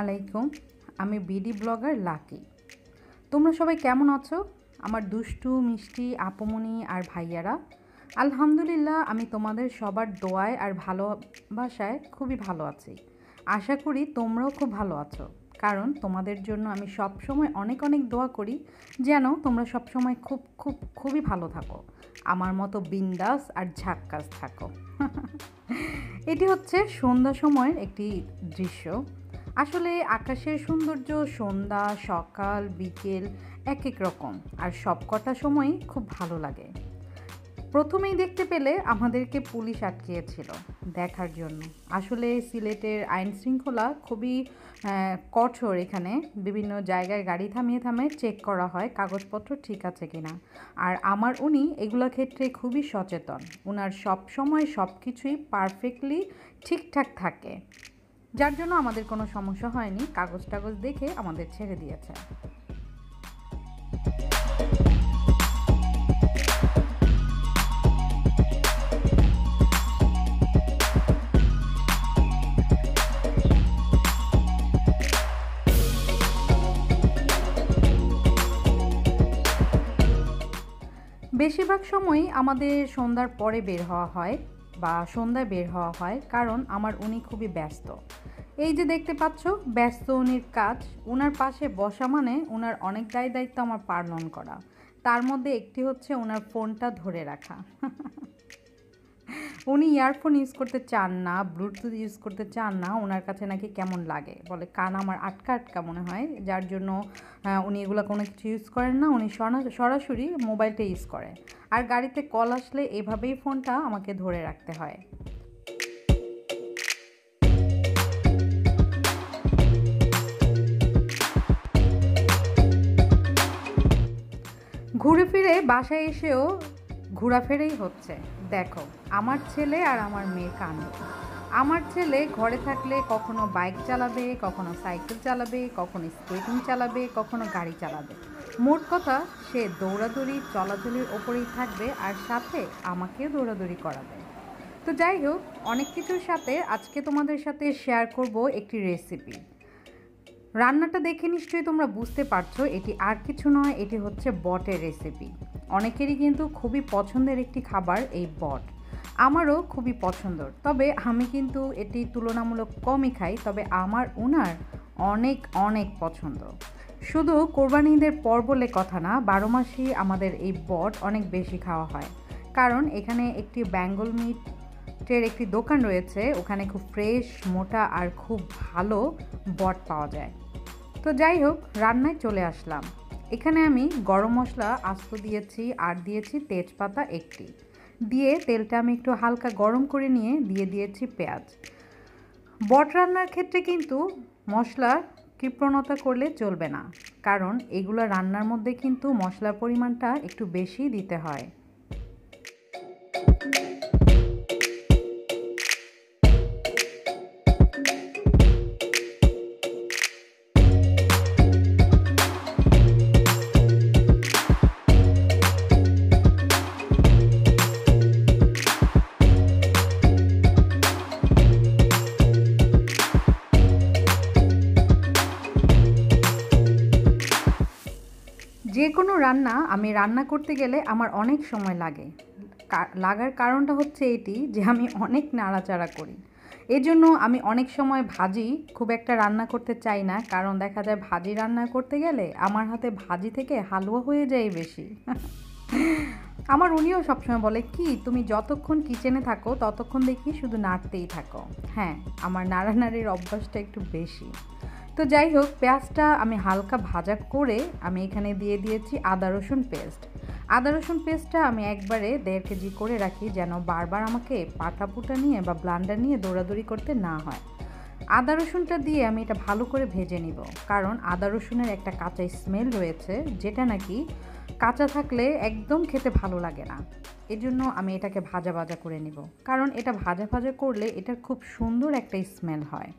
আলাইকুম। আমি BD blogger lucky. তোমরা সবাই কেমন আছো? আমার দুষ্টু মিষ্টি আপুমনি আর ভাইয়ারা, আলহামদুলিল্লাহ আমি তোমাদের সবার দোয়ায় আর ভালোবাসায় খুবই ভালো আছি। আশা করি তোমরাও খুব ভালো আছো, কারণ তোমাদের জন্য আমি সবসময় অনেক অনেক দোয়া করি যেন তোমরা সবসময় খুবই ভালো থাকো, আমার মতো বিন্দাস আর ঝাক্কাস থাকো। এটি হচ্ছে সন্ধ্যা সময়ের একটি দৃশ্য। আসলে আকাশের সৌন্দর্য সন্ধ্যা, সকাল, বিকেল এক এক রকম, আর সব কটা সময়ই খুব ভালো লাগে। প্রথমেই দেখতে পেলে আমাদেরকে পুলিশ আটকিয়েছিল দেখার জন্য। আসলে সিলেটের আইন শৃঙ্খলা খুবই কঠোর। এখানে বিভিন্ন জায়গায় গাড়ি থামিয়ে চেক করা হয় কাগজপত্র ঠিক আছে কিনা। আর আমার উনি এগুলো ক্ষেত্রে খুবই সচেতন। ওনার সব সময় সব কিছুই পারফেক্টলি ঠিকঠাক থাকে, যার জন্য আমাদের কোনো সমস্যা হয়নি। কাগজ দেখে আমাদের ছেড়ে দিয়েছে। বেশিরভাগ সময়ই আমাদের সন্ধ্যার পরে বের হওয়া হয় বা সন্ধ্যায় বের হওয়া হয়, কারণ আমার উনি খুবই ব্যস্ত। এই যে দেখতে পাচ্ছ, ব্যস্ত উনির কাজ। ওনার পাশে বসা মানে ওনার অনেক দায়িত্ব আমার পালন করা। তার মধ্যে একটি হচ্ছে ওনার ফোনটা ধরে রাখা। উনি ইয়ারফোন ইউজ করতে চান না, ব্লুটুথ ইউজ করতে চান না। ওনার কাছে নাকি কেমন লাগে, বলে কান আমার আটকা মনে হয়, যার জন্য উনি এগুলো কোনো কিছু ইউজ করেন না। উনি সরাসরি মোবাইলটা ইউজ করেন। আর গাড়িতে কল আসলে এভাবেই ফোনটা আমাকে ধরে রাখতে হয়। ঘুরে ফিরে বাসায় এসেও ঘোরাফেরাই হচ্ছে। দেখো আমার ছেলে আর আমার মেয়ের কাণ্ড। আমার ছেলে ঘরে থাকলে কখনো বাইক চালাবে, কখনো সাইকেল চালাবে, কখনো স্কেটিং চালাবে, কখনো গাড়ি চালাবে। মোট কথা সে দৌড়াদৌড়ি চলাচলের ওপরেই থাকবে, আর সাথে আমাকেও দৌড়াদৌড়ি করাবে। তো যাই হোক, অনেক কিছুর সাথে আজকে তোমাদের সাথে শেয়ার করব একটি রেসিপি। রান্নাটা দেখে নিশ্চয়ই তোমরা বুঝতে পারছো এটি আর কিছু নয়, এটি হচ্ছে বটের রেসিপি। অনেকেরই কিন্তু খুবই পছন্দের একটি খাবার এই বট। আমারও খুবই পছন্দের, তবে আমি কিন্তু এটি তুলনামূলক কমই খাই। তবে আমার ওনার অনেক অনেক পছন্দ। শুধু কোরবানি ঈদের পর বলে কথা না, 12 মাসই আমাদের এই বট অনেক বেশি খাওয়া হয়। কারণ এখানে একটি বেঙ্গল মিটের একটি দোকান রয়েছে, ওখানে খুব ফ্রেশ, মোটা আর খুব ভালো বট পাওয়া যায়। তো যাই হোক, রান্নায় চলে আসলাম। এখানে আমি গরম মশলা আস্ত দিয়েছি, আর দিয়েছি তেজপাতা একটি, দিয়ে তেলটা আমি একটু হালকা গরম করে নিয়ে দিয়ে দিয়েছি পেঁয়াজ। বট রান্নার ক্ষেত্রে কিন্তু মশলা কৃপণতা করলে চলবে না, কারণ এগুলো রান্নার মধ্যে কিন্তু মশলার পরিমাণটা একটু বেশি দিতে হয়। যে কোনো রান্না আমি রান্না করতে গেলে আমার অনেক সময় লাগার কারণটা হচ্ছে এটি যে আমি অনেক নাড়াচাড়া করি। এজন্য আমি অনেক সময় ভাজি খুব একটা রান্না করতে চাই না, কারণ দেখা যায় ভাজি রান্না করতে গেলে আমার হাতে ভাজি থেকে হালুয়া হয়ে যায় বেশি। আমার উনিও সবসময় বলে, কি তুমি যতক্ষণ কিচেনে থাকো ততক্ষণ দেখি শুধু নাড়তেই থাকো। হ্যাঁ, আমার নাড়ানাড়ির অভ্যাসটা একটু বেশি। তো যাই হোক, পেঁয়াজটা আমি হালকা ভাজা করে আমি এখানে দিয়ে দিয়েছি আদা রসুন পেস্ট। আদা রসুন পেস্টটা আমি একবারে 1.5 কেজি করে রাখি, যেন বারবার আমাকে পাটাপুটা নিয়ে বা ব্লান্ডার নিয়ে দৌড়াদৌড়ি করতে না হয়। আদা রসুনটা দিয়ে আমি এটা ভালো করে ভেজে নিব, কারণ আদা রসুনের একটা কাঁচা স্মেল রয়েছে, যেটা নাকি কাঁচা থাকলে একদম খেতে ভালো লাগে না। এজন্য আমি এটাকে ভাজা করে নিব, কারণ এটা ভাজা করলে এটার খুব সুন্দর একটা স্মেল হয়।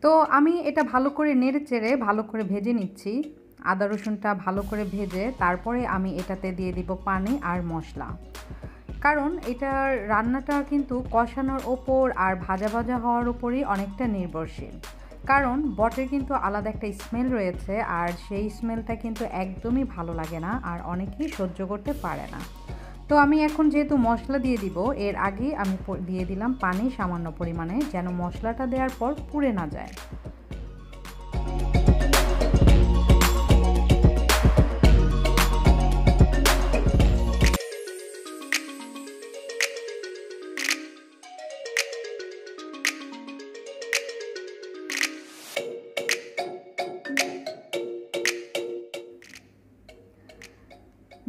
তো আমি এটা ভালো করে নেড়েচেড়ে ভালো করে ভেজে নিচ্ছি। আদা রসুনটা ভালো করে ভেজে তারপরে আমি এটাতে দিয়ে দিব পানি আর মশলা, কারণ এটার রান্নাটা কিন্তু কষানোর ওপর আর ভাজা ভাজা হওয়ার ওপরই অনেকটা নির্ভরশীল। কারণ বটের কিন্তু আলাদা একটা স্মেল রয়েছে, আর সেই স্মেলটা কিন্তু একদমই ভালো লাগে না, আর অনেকেই সহ্য করতে পারে না। তো আমি এখন যেহেতু মশলা দিয়ে দিব, এর আগেই আমি দিয়ে দিলাম পানি সামান্য পরিমাণে, যেন মশলাটা দেওয়ার পর পুড়ে না যায়।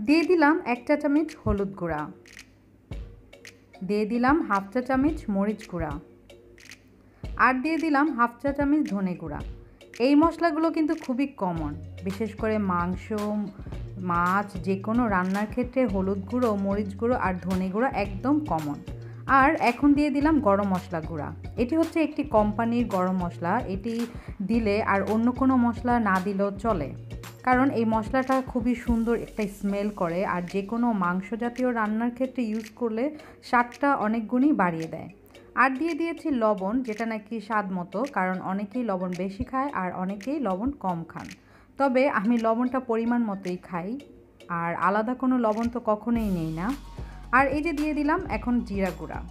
দিয়ে দিলাম 1 চা চামচ হলুদ গুঁড়া, দিয়ে দিলাম 1/2 চা চামচ মরিচ গুঁড়া, আর দিয়ে দিলাম 1/2 চা চামচ ধনে গুঁড়া। এই মশলাগুলো কিন্তু খুবই কমন, বিশেষ করে মাংস, মাছ, যে কোনো রান্নার ক্ষেত্রে হলুদ গুঁড়ো, মরিচ গুঁড়ো আর ধনে গুঁড়ো একদম কমন। আর এখন দিয়ে দিলাম গরম মশলা গুঁড়া। এটি হচ্ছে একটি কোম্পানির গরম মশলা, এটি দিলে আর অন্য কোনো মশলা না দিলেও চলে, কারণ এই মশলাটা খুবই সুন্দর একটা স্মেল করে, আর যে কোনো মাংস জাতীয় রান্নার ক্ষেত্রে ইউজ করলে স্বাদটা অনেক গুণই বাড়িয়ে দেয়। আর দিয়ে দিয়েছি লবণ, যেটা নাকি স্বাদ মতো, কারণ অনেকেই লবণ বেশি খায় আর অনেকেই লবণ কম খান। তবে আমি লবণটা পরিমাণ মতোই খাই, আর আলাদা কোনো লবণ তো কখনোই নেই না। আর এই যে দিয়ে দিলাম এখন জিরা গুঁড়া।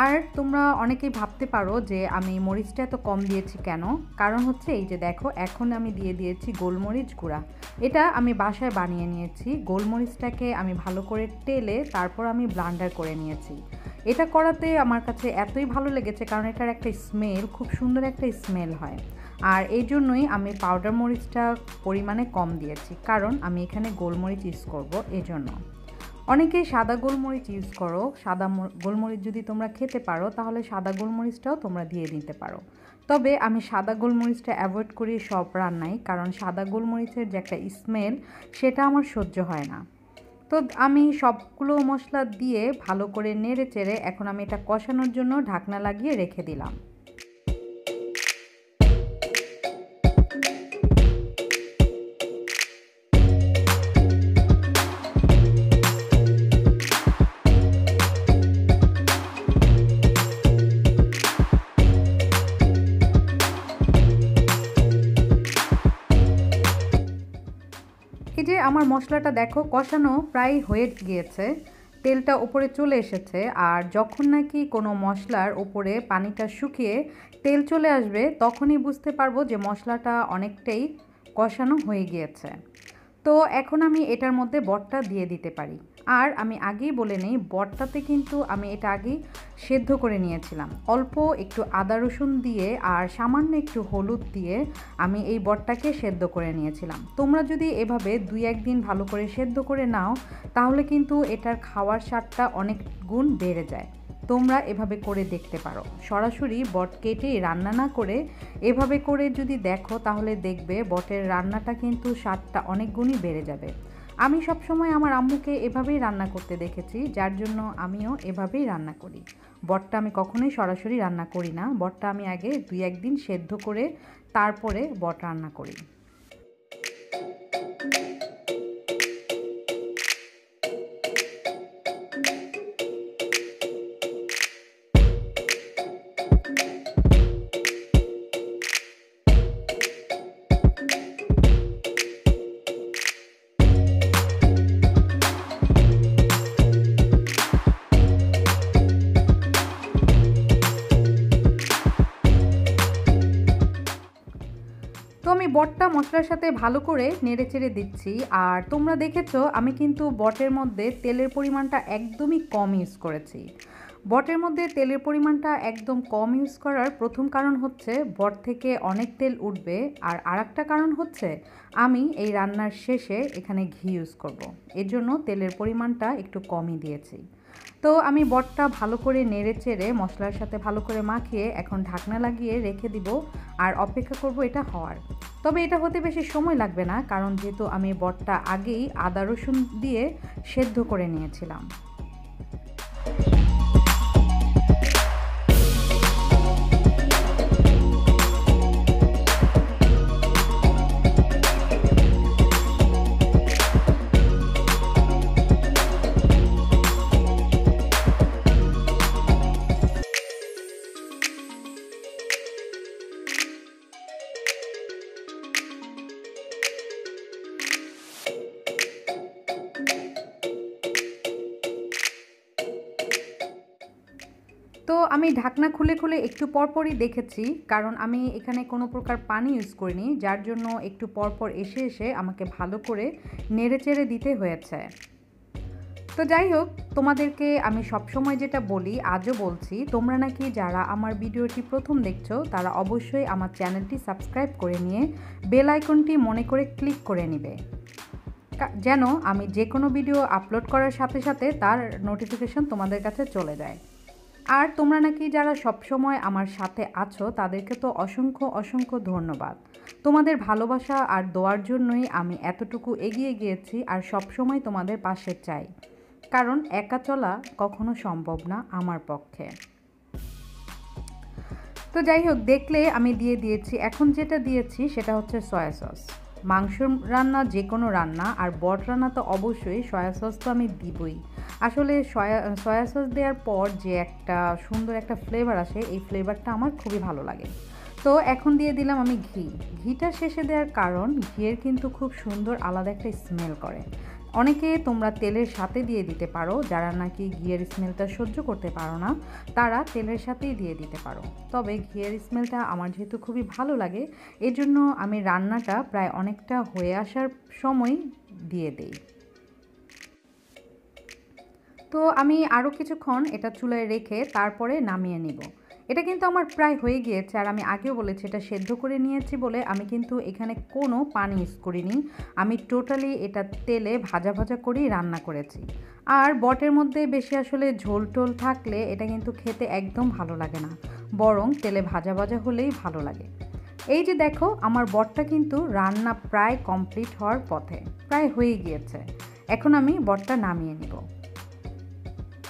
আর তোমরা অনেকেই ভাবতে পারো যে আমি মরিচটা এত কম দিয়েছি কেন, কারণ হচ্ছে এই যে দেখো, এখন আমি দিয়ে দিয়েছি গোলমরিচ গুঁড়া। এটা আমি বাসায় বানিয়ে নিয়েছি। গোলমরিচটাকে আমি ভালো করে টেলে তারপর আমি ব্লান্ডার করে নিয়েছি। এটা করাতে আমার কাছে এতই ভালো লেগেছে, কারণ এটার একটা স্মেল, খুব সুন্দর একটা স্মেল হয়। আর এই জন্যই আমি পাউডার মরিচটা পরিমাণে কম দিয়েছি, কারণ আমি এখানে গোলমরিচ ইউজ করবো এজন্য। অনেকেই সাদা গোলমরিচ ইউজ করো, সাদা গোলমরিচ যদি তোমরা খেতে পারো তাহলে সাদা গোলমরিচটাও তোমরা দিয়ে দিতে পারো। তবে আমি সাদা গোলমরিচটা অ্যাভয়েড করি সব রান্নায়, কারণ সাদা গোলমরিচের যে একটা স্মেল সেটা আমার সহ্য হয় না। তো আমি সবগুলো মশলা দিয়ে ভালো করে নেড়ে চেড়ে এখন আমি এটা কষানোর জন্য ঢাকনা লাগিয়ে রেখে দিলাম। এই যে আমার মশলাটা দেখো কষানো প্রায় হয়ে গিয়েছে, তেলটা উপরে চলে এসেছে। আর যখন নাকি কোনো মশলার উপরে পানিটা শুকিয়ে তেল চলে আসবে, তখনই বুঝতে পারবো যে মশলাটা অনেকটাই কষানো হয়ে গিয়েছে। তো এখন আমি এটার মধ্যে বটটা দিয়ে দিতে পারি। আর আমি আগেই বলে নেই, বটটাতে কিন্তু আমি এটা আগেই সেদ্ধ করে নিয়েছিলাম। অল্প একটু আদা রসুন দিয়ে আর সামান্য একটু হলুদ দিয়ে আমি এই বটটাকে সেদ্ধ করে নিয়েছিলাম। তোমরা যদি এভাবে 2-1 দিন ভালো করে সেদ্ধ করে নাও, তাহলে কিন্তু এটার খাওয়ার স্বাদটা অনেক গুণ বেড়ে যায়। তোমরা এভাবে করে দেখতে পারো, সরাসরি বট কেটে রান্না না করে এভাবে করে যদি দেখো, তাহলে দেখবে বটের রান্নাটা কিন্তু স্বাদটা অনেক গুণই বেড়ে যাবে। আমি সবসময় আমার আম্মুকে এভাবেই রান্না করতে দেখেছি, যার জন্য আমিও এভাবেই রান্না করি। বটটা আমি কখনোই সরাসরি রান্না করি না, বটটা আমি আগে 2-1 দিন সেদ্ধ করে তারপরে বট রান্না করি। তো আমি বটটা মশলার সাথে ভালো করে নেড়েচেড়ে দিচ্ছি। আর তোমরা দেখেছো আমি কিন্তু বটের মধ্যে তেলের পরিমাণটা একদমই কম ইউজ করেছি। বটের মধ্যে তেলের পরিমাণটা একদম কম ইউজ করার প্রথম কারণ হচ্ছে বট থেকে অনেক তেল উঠবে, আর আরেকটা কারণ হচ্ছে আমি এই রান্নার শেষে এখানে ঘি ইউজ করব। এর জন্য তেলের পরিমাণটা একটু কমই দিয়েছি। তো আমি বটটা ভালো করে নেড়েচেড়ে মশলার সাথে ভালো করে মাখিয়ে এখন ঢাকনা লাগিয়ে রেখে দিব আর অপেক্ষা করব এটা হওয়ার। তবে এটা হতে বেশি সময় লাগবে না, কারণ যেহেতু আমি বটটা আগেই আদা রসুন দিয়ে সেদ্ধ করে নিয়েছিলাম। আমি ঢাকনা খুলে খুলে একটু পরপরই দেখেছি, কারণ আমি এখানে কোনো প্রকার পানি ইউজ করিনি, যার জন্য একটু পরপর এসে এসে আমাকে ভালো করে নেড়েচেড়ে দিতে হয়েছে। তো যাই হোক, তোমাদেরকে আমি সবসময় যেটা বলি, আজও বলছি, তোমরা নাকি যারা আমার ভিডিওটি প্রথম দেখছো তারা অবশ্যই আমার চ্যানেলটি সাবস্ক্রাইব করে নিয়ে বেল আইকনটি মনে করে ক্লিক করে নিবে, যেন আমি যে কোনো ভিডিও আপলোড করার সাথে সাথে তার নোটিফিকেশন তোমাদের কাছে চলে যায়। আর তোমরা নাকি যারা সবসময় আমার সাথে আছো তাদেরকে তো অসংখ্য অসংখ্য ধন্যবাদ। তোমাদের ভালোবাসা আর দোয়ার জন্যই আমি এতটুকু এগিয়ে গিয়েছি আর সবসময় তোমাদের পাশে চাই, কারণ একা চলা কখনো সম্ভব না আমার পক্ষে। তো যাই হোক, দেখলে আমি দিয়ে দিয়েছি। এখন যেটা দিয়েছি সেটা হচ্ছে সয়া সস। মাংস রান্না, যে কোনো রান্না আর বট রান্না তো অবশ্যই সয়া সস তো আমি দিবই। আসলে সয়া সস দেওয়ার পর যে একটা সুন্দর একটা ফ্লেভার আসে, এই ফ্লেভারটা আমার খুবই ভালো লাগে। তো এখন দিয়ে দিলাম আমি ঘি। ঘিটা শেষে দেওয়ার কারণ, ঘিয়ের কিন্তু খুব সুন্দর আলাদা একটা স্মেল করে। অনেকে তোমরা তেলের সাথে দিয়ে দিতে পারো, যারা নাকি ঘিয়ের স্মেলটা সহ্য করতে পারো না তারা তেলের সাথেই দিয়ে দিতে পারো। তবে ঘিয়ের স্মেলটা আমার যেহেতু খুবই ভালো লাগে, এজন্য আমি রান্নাটা প্রায় অনেকটা হয়ে আসার সময় দিয়ে দেই। তো আমি আরও কিছুক্ষণ এটা চুলায় রেখে তারপরে নামিয়ে নিব। এটা কিন্তু আমার প্রায় হয়ে গিয়েছে, আর আমি আগেও বলেছি এটা সেদ্ধ করে নিয়েছি বলে আমি কিন্তু এখানে কোনো পানি ইউজ করিনি। আমি টোটালি এটা তেলে ভাজা ভাজা করেই রান্না করেছি। আর বটের মধ্যে বেশি আসলে ঝোল টোল থাকলে এটা কিন্তু খেতে একদম ভালো লাগে না, বরং তেলে ভাজা ভাজা হলেই ভালো লাগে। এই যে দেখো, আমার বটটা কিন্তু রান্না প্রায় কমপ্লিট হওয়ার পথে, প্রায় হয়ে গিয়েছে। এখন আমি বটটা নামিয়ে নিব।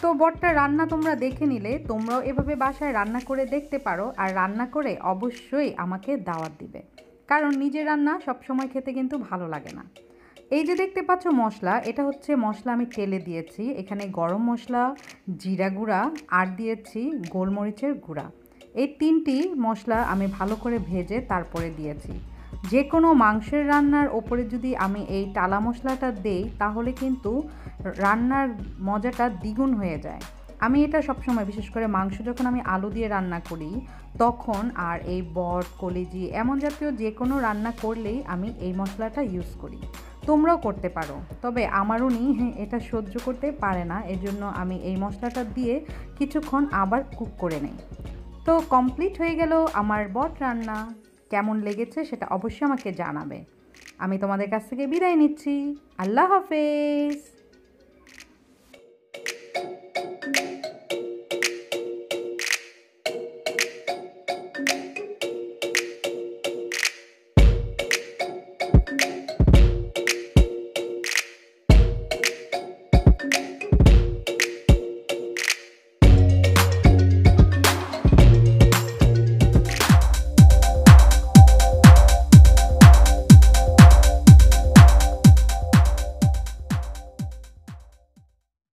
তো বটটা রান্না তোমরা দেখে নিলে, তোমরাও এভাবে বাসায় রান্না করে দেখতে পারো, আর রান্না করে অবশ্যই আমাকে দাওয়াত দিবে, কারণ নিজের রান্না সবসময় খেতে কিন্তু ভালো লাগে না। এই যে দেখতে পাচ্ছ মশলা, এটা হচ্ছে মশলা আমি তেলে দিয়েছি। এখানে গরম মশলা, জিরা গুঁড়া আর দিয়েছি গোলমরিচের গুঁড়া। এই তিনটি মশলা আমি ভালো করে ভেজে তারপরে দিয়েছি। যে কোনো মাংসের রান্নার ওপরে যদি আমি এই টালা মশলাটা দেই তাহলে কিন্তু রান্নার মজাটা দ্বিগুণ হয়ে যায়। আমি এটা সবসময়, বিশেষ করে মাংস যখন আমি আলু দিয়ে রান্না করি তখন, আর এই বট, কলিজি এমন জাতীয় যে কোনো রান্না করলেই আমি এই মশলাটা ইউজ করি। তোমরাও করতে পারো, তবে আমার উনি এটা সহ্য করতে পারে না, এজন্য আমি এই মশলাটা দিয়ে কিছুক্ষণ আবার কুক করে নেই। তো কমপ্লিট হয়ে গেল আমার বট রান্না। কেমন লেগেছে সেটা অবশ্যই আমাকে জানাবে। আমি তোমাদের কাছ থেকে বিদায় নিচ্ছি। আল্লাহ হাফেজ।